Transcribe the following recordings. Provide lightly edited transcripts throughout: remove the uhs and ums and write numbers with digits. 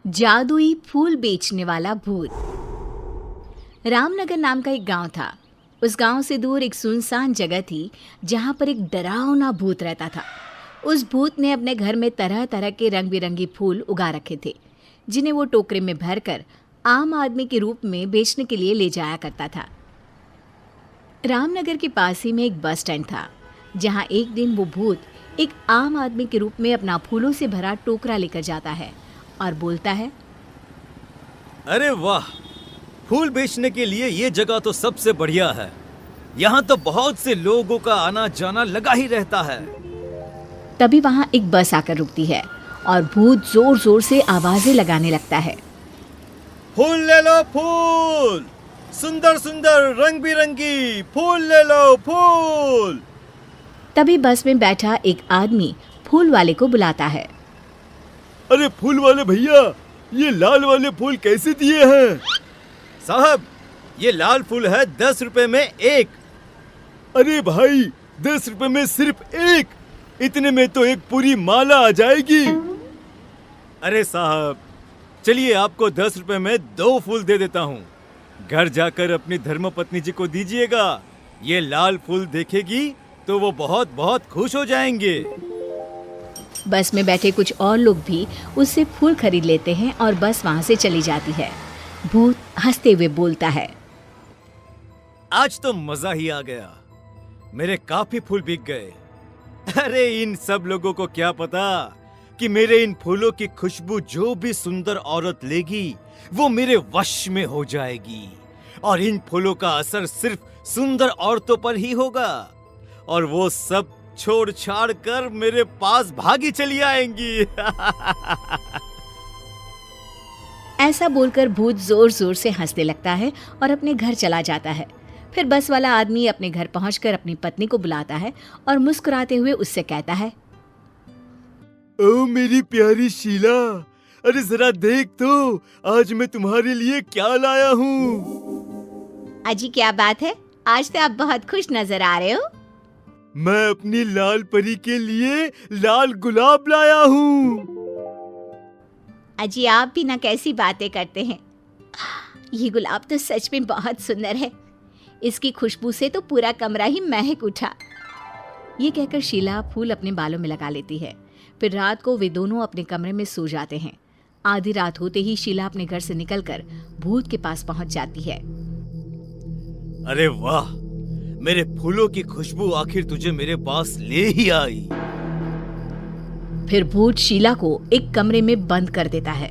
जादुई फूल बेचने वाला भूत। रामनगर नाम का एक गांव था। उस गांव से दूर एक सुनसान जगह थी जहां पर एक डरावना भूत रहता था। उस भूत ने अपने घर में तरह तरह के रंग बिरंगे फूल उगा रखे थे, जिन्हें वो टोकरे में भरकर आम आदमी के रूप में बेचने के लिए ले जाया करता था। रामनगर के पास ही में एक बस स्टैंड था, जहां एक दिन वो भूत एक आम आदमी के रूप में अपना फूलों से भरा टोकरा लेकर जाता है और बोलता है, अरे वाह, फूल बेचने के लिए ये जगह तो सबसे बढ़िया है। यहाँ तो बहुत से लोगों का आना जाना लगा ही रहता है। तभी वहां एक बस आकर रुकती है और भूत जोर जोर से आवाजें लगाने लगता है। फूल ले लो, फूल, सुंदर सुंदर रंग बिरंगी फूल ले लो, फूल। तभी बस में बैठा एक आदमी फूल वाले को बुलाता है। अरे फूल वाले भैया, ये लाल वाले फूल कैसे दिए हैं? साहब, ये लाल फूल है 10 रुपए में एक। अरे भाई, 10 रुपए में सिर्फ एक? इतने में तो एक पूरी माला आ जाएगी। अरे साहब, चलिए आपको 10 रुपए में 2 फूल दे देता हूँ। घर जाकर अपनी धर्मपत्नी जी को दीजिएगा। ये लाल फूल देखेगी तो वो बहुत बहुत खुश हो जाएंगे। बस में बैठे कुछ और लोग भी उससे फूल खरीद लेते हैं और बस वहां से चली जाती है। भूत हंसते हुए बोलता है, आज तो मजा ही आ गया, मेरे काफी फूल बिक गए। अरे इन सब लोगों को क्या पता कि मेरे इन फूलों की खुशबू जो भी सुंदर औरत लेगी वो मेरे वश में हो जाएगी, और इन फूलों का असर सिर्फ सुंदर औरतों पर ही होगा, और वो सब छोड़ छाड़ कर मेरे पास भागी चली आएंगी। ऐसा बोलकर भूत जोर जोर से हंसने लगता है और अपने घर चला जाता है। फिर बस वाला आदमी अपने घर पहुंचकर अपनी पत्नी को बुलाता है और मुस्कुराते हुए उससे कहता है, ओ मेरी प्यारी शीला, अरे जरा देख तो, आज मैं तुम्हारे लिए क्या लाया हूँ। अजी क्या बात है, आज तो आप बहुत खुश नजर आ रहे हो। मैं अपनी लाल परी के लिए लाल गुलाब लाया हूँ। अजी आप भी ना कैसी बातें करते हैं। ये गुलाब तो सच में बहुत सुंदर है, इसकी खुशबू से तो पूरा कमरा ही महक उठा। ये कहकर शीला फूल अपने बालों में लगा लेती है। फिर रात को वे दोनों अपने कमरे में सो जाते हैं। आधी रात होते ही शीला अपने घर से निकलकर भूत के पास पहुंच जाती है। अरे वाह, मेरे फूलों की खुशबू आखिर तुझे मेरे पास ले ही आई। फिर भूत शीला को एक कमरे में बंद कर देता है।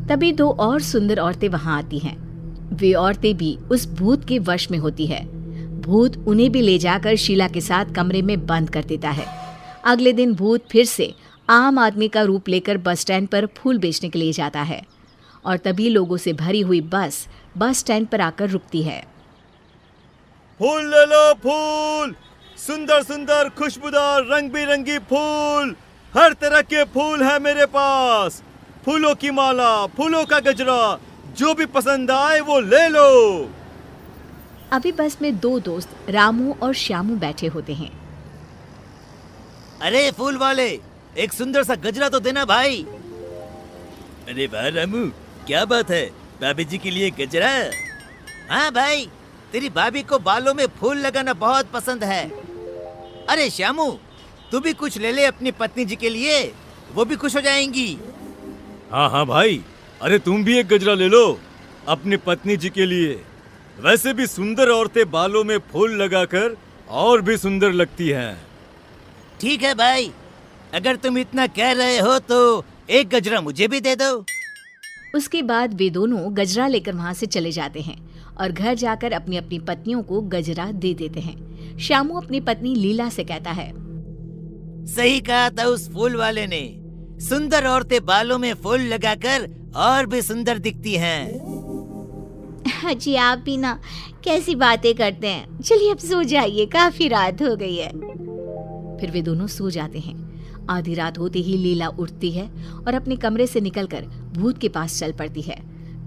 तभी 2 और सुंदर औरतें वहां आती हैं। वे औरतें भी उस भूत के वश में होती है। भूत उन्हें भी ले जाकर शीला के साथ कमरे में बंद कर देता है। अगले दिन भूत फिर से आम आदमी का रूप लेकर बस स्टैंड पर फूल बेचने के लिए जाता है, और तभी लोगों से भरी हुई बस स्टैंड पर आकर रुकती है। फूल ले लो, फूल, सुंदर सुंदर खुशबूदार रंग बिरंगी फूल, हर तरह के फूल है मेरे पास। फूलों की माला, फूलों का गजरा, जो भी पसंद आए वो ले लो। अभी बस में 2 दोस्त रामू और श्यामू बैठे होते हैं। अरे फूल वाले, एक सुंदर सा गजरा तो देना भाई। अरे वाह रामू, क्या बात है, भाभी जी के लिए गजरा? हाँ भाई, तेरी भाभी को बालों में फूल लगाना बहुत पसंद है। अरे श्यामू, तू भी कुछ ले ले अपनी पत्नी जी के लिए, वो भी खुश हो जाएंगी। हाँ हाँ भाई, अरे तुम भी एक गजरा ले लो अपनी पत्नी जी के लिए। वैसे भी सुंदर औरतें बालों में फूल लगाकर और भी सुंदर लगती हैं। ठीक है भाई, अगर तुम इतना कह रहे हो तो एक गजरा मुझे भी दे दो। उसके बाद वे दोनों गजरा लेकर वहां से चले जाते हैं और घर जाकर अपनी अपनी पत्नियों को गजरा दे देते हैं। श्यामू अपनी पत्नी लीला से कहता है, सही कहा था उस फूल वाले ने, सुंदर औरतें बालों में फूल लगाकर और भी सुंदर दिखती हैं। जी आप भी ना कैसी बातें करते हैं। चलिए अब सो जाइए, काफी रात हो गई है। फिर वे दोनों सो जाते हैं। आधी रात होते ही लीला उठती है और अपने कमरे से निकलकर भूत के पास चल पड़ती है।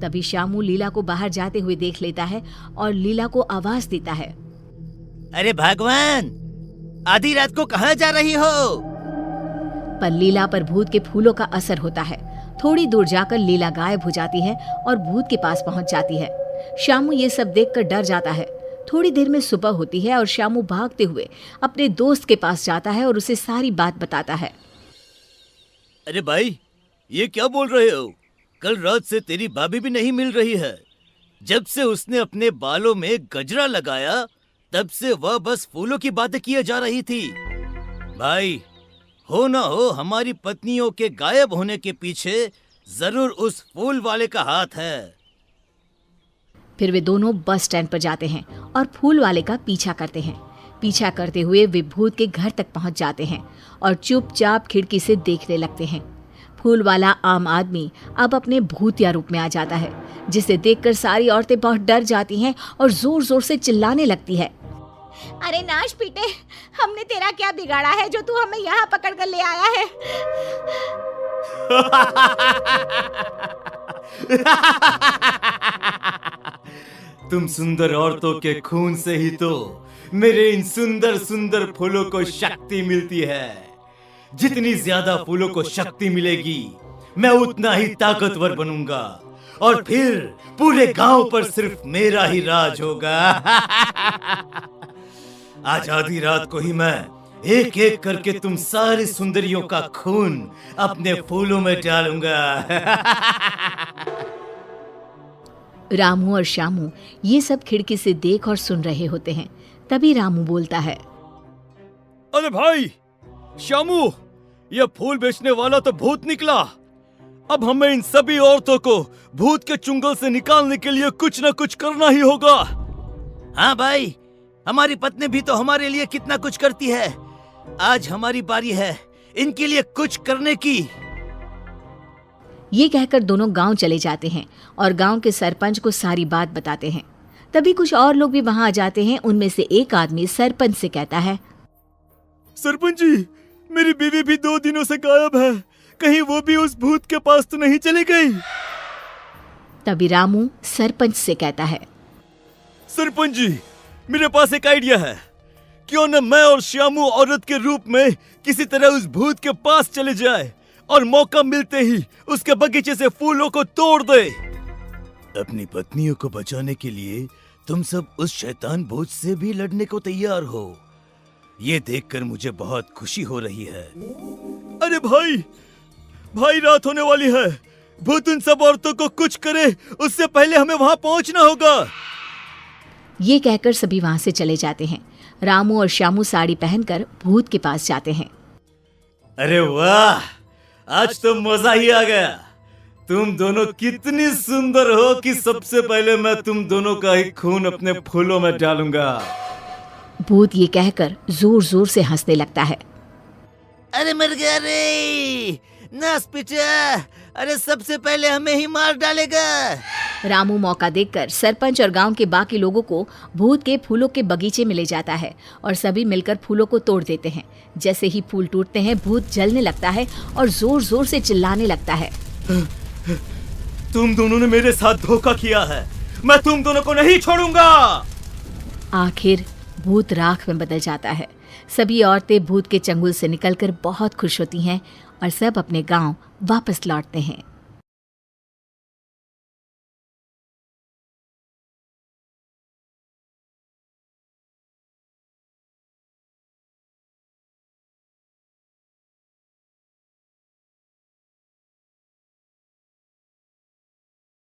तभी श्यामू लीला को बाहर जाते हुए देख लेता है और लीला को आवाज देता है, अरे भगवान, आधी रात को कहाँ जा रही हो? पर लीला पर भूत के फूलों का असर होता है। थोड़ी दूर जाकर लीला गायब हो जाती है और भूत के पास पहुंच जाती है। श्यामू ये सब देखकर डर जाता है। थोड़ी देर में सुबह होती है और श्यामू भागते हुए अपने दोस्त के पास जाता है और उसे सारी बात बताता है। अरे भाई, ये क्या बोल रहे हो? कल रात से तेरी भाभी भी नहीं मिल रही है। जब से उसने अपने बालों में गजरा लगाया तब से वह बस फूलों की बातें किए जा रही थी। भाई, हो ना हो हमारी पत्नियों के गायब होने के पीछे जरूर उस फूल वाले का हाथ है। फिर वे दोनों बस स्टैंड पर जाते हैं और फूल वाले का पीछा करते हैं। पीछा करते हुए वे भूत के घर तक पहुंच जाते हैं और चुपचाप खिड़की से देखने लगते हैं। फूल वाला आम आदमी अब अपने भूतिया रूप में आ जाता है, जिसे देखकर सारी औरतें बहुत डर जाती हैं और जोर जोर से चिल्लाने लगती है। अरे नाश पीटे, हमने तेरा क्या बिगाड़ा है जो तू हमें यहाँ पकड़ कर ले आया है? तुम सुंदर औरतों के खून से ही तो मेरे इन सुंदर सुंदर फूलों को शक्ति मिलती है। जितनी ज्यादा फूलों को शक्ति मिलेगी मैं उतना ही ताकतवर बनूंगा और फिर पूरे गांव पर सिर्फ मेरा ही राज होगा। आज आधी रात को ही मैं एक एक करके तुम सारी सुंदरियों का खून अपने फूलों में डालूंगा। रामू और श्यामू ये सब खिड़की से देख और सुन रहे होते हैं। तभी रामू बोलता है। अरे भाई श्यामू, ये फूल बेचने वाला तो भूत निकला। अब हमें इन सभी औरतों को भूत के चुंगल से निकालने के लिए कुछ न कुछ करना ही होगा। हाँ भाई, हमारी पत्नी भी तो हमारे लिए कितना कुछ करती है। आज हमारी बारी है इनके लिए कुछ करने की। ये कहकर दोनों गांव चले जाते हैं और गांव के सरपंच को सारी बात बताते हैं। तभी कुछ और लोग भी वहां आ जाते हैं। उनमें से एक आदमी सरपंच से कहता है। सरपंच जी, मेरी बीवी भी 2 दिनों से गायब है। कहीं वो भी उस भूत के पास तो नहीं चली गई? तभी रामू सरपंच से कहता है। सरपंच जी, मेरे पास एक आइडिया है। क्यों न मैं और श्यामू औरत के रूप में किसी तरह उस भूत के पास चले जाए और मौका मिलते ही उसके बगीचे से फूलों को तोड़ दे। अपनी पत्नियों को बचाने के लिए तुम सब उस शैतान भूत से भी लड़ने को तैयार हो। ये देखकर मुझे बहुत खुशी हो रही है। अरे भाई, रात होने वाली है। भूत उन सब औरतों को कुछ करे उससे पहले हमें वहां पहुंचना होगा। ये कहकर सभी वहां से चले जाते हैं। रामू और श्यामू साड़ी पहनकर भूत के पास जाते हैं। अरे वाह, आज तो मजा ही आ गया। तुम दोनों कितनी सुंदर हो कि सबसे पहले मैं तुम दोनों का ही खून अपने फूलों में डालूंगा। भूत ये कहकर जोर जोर से हंसने लगता है। अरे मर गया रे नास पिटा, अरे सबसे पहले हमें ही मार डालेगा। रामू मौका देखकर सरपंच और गांव के बाकी लोगों को भूत के फूलों के बगीचे में ले जाता है और सभी मिलकर फूलों को तोड़ देते हैं। जैसे ही फूल टूटते हैं भूत जलने लगता है और जोर जोर से चिल्लाने लगता है। तुम दोनों ने मेरे साथ धोखा किया है, मैं तुम दोनों को नहीं छोड़ूंगा। आखिर भूत राख में बदल जाता है। सभी औरतें भूत के चंगुल से निकलकर बहुत खुश होती हैं और सब अपने गांव वापस लौटते हैं।